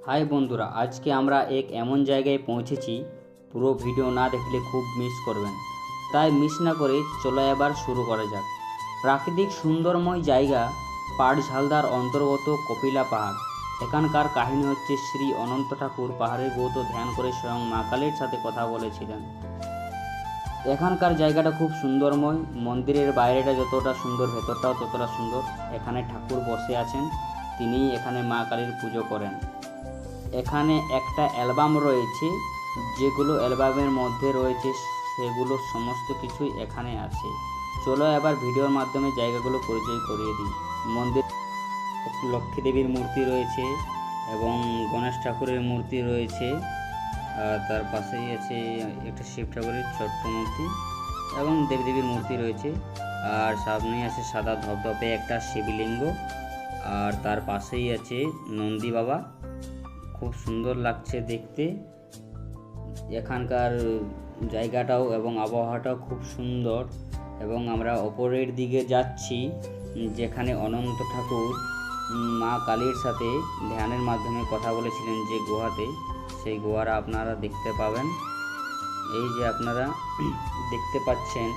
High বন্ধুরা, আজকে আমরা এক এমন জায়গায় পৌঁছেছি পুরো ভিডিও না দেখলে খুব মিস করবেন। তাই মিস না করে চলো এবার শুরু করা যাক। প্রাকৃতিক সুন্দরময় জায়গা পাটঝালদার অন্তর্গত কপিলা পাহাড়। এখানকার কাহিনী হচ্ছে শ্রী অনন্ত ঠাকুর পাহাড়ে গৌত ধ্যান করে স্বয়ং মা কালীর সাথে কথা বলেছিলেন। এখানকার জায়গাটা খুব সুন্দরময়, মন্দিরের বাইরেটা যতটা সুন্দর ভেতরটাও ততটা সুন্দর। এখানে ঠাকুর বসে আছেন, তিনি এখানে মা কালীর পুজো করেন। এখানে একটা অ্যালবাম রয়েছে, যেগুলো অ্যালবামের মধ্যে রয়েছে সেগুলো সমস্ত কিছুই এখানে আছে। চলো এবার ভিডিওর মাধ্যমে জায়গাগুলো পরিচয় করিয়ে দিই। মন্দির লক্ষ্মী দেবীর মূর্তি রয়েছে এবং গণেশ ঠাকুরের মূর্তি রয়েছে, আর তার পাশেই আছে একটা শিব ঠাকুরের ছোট্ট মূর্তি এবং দেবদেবীর মূর্তি রয়েছে। আর সামনেই আছে সাদা ধপধপে একটা শিবলিঙ্গ, আর তার পাশেই আছে নন্দী বাবা। খুব সুন্দর লাগছে দেখতে। এখানকার জায়গাটাও এবং আবহাওয়াটাও খুব সুন্দর। এবং আমরা ওপরের দিকে যাচ্ছি, যেখানে অনন্ত ঠাকুর মা কালীর সাথে ধ্যানের মাধ্যমে কথা বলেছিলেন যে গুহাতে, সেই গুহাটা আপনারা দেখতে পাবেন। এই যে আপনারা দেখতে পাচ্ছেন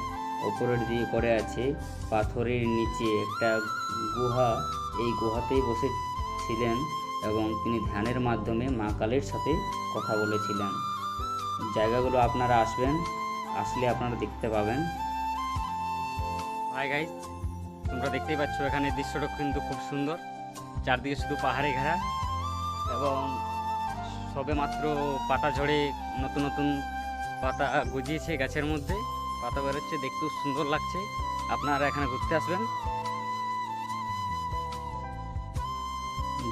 ওপরের দিকে করে আছে পাথরের নিচে একটা গুহা। এই গুহাতেই বসেছিলেন এবং তিনি ধ্যানের মাধ্যমে মা কালীর সাথে কথা বলেছিলেন। জায়গাগুলো আপনারা আসলে আপনারা দেখতে পাবেন। হাই গাইস, তোমরা দেখতেই পাচ্ছ এখানে দৃশ্যটা কিন্তু খুব সুন্দর। চারদিকে শুধু পাহাড়ে ঘেরা এবং সবে মাত্র পাতা ঝরে নতুন নতুন পাতা গজিয়েছে গাছের মধ্যে, পাতা বেরোচ্ছে, দেখতেও সুন্দর লাগছে। আপনারা এখানে ঘুরতে আসবেন।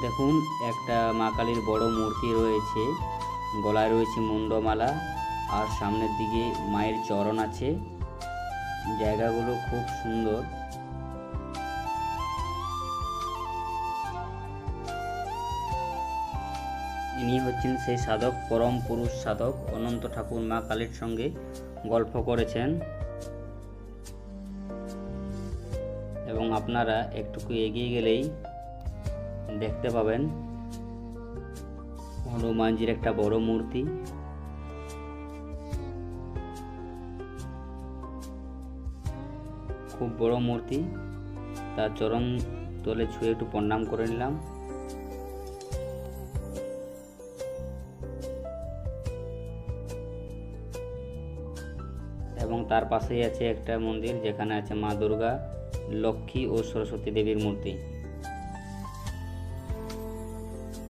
দেখুন, একটা মা কালীর বড় মূর্তি রয়েছে, গলায় রয়েছে মুন্ডমালা, আর সামনের দিকে মায়ের চরণ আছে। জায়গাগুলো খুব সুন্দর। ইনি হচ্ছেন সেই সাধক, পরম পুরুষ সাধক অনন্ত ঠাকুর মা কালীর সঙ্গে গল্প করেছেন। এবং আপনারা একটুকু এগিয়ে গেলেই দেখতে পাবেন হনুমানজির একটা বড় মূর্তি। খুব বড় মূর্তি, তার চরণ তলে ছুঁয়ে একটু প্রণাম করে নিলাম। এবং তার পাশেই আছে একটা মন্দির, যেখানে আছে মা দুর্গা, লক্ষ্মী ও সরস্বতী দেবীর মূর্তি।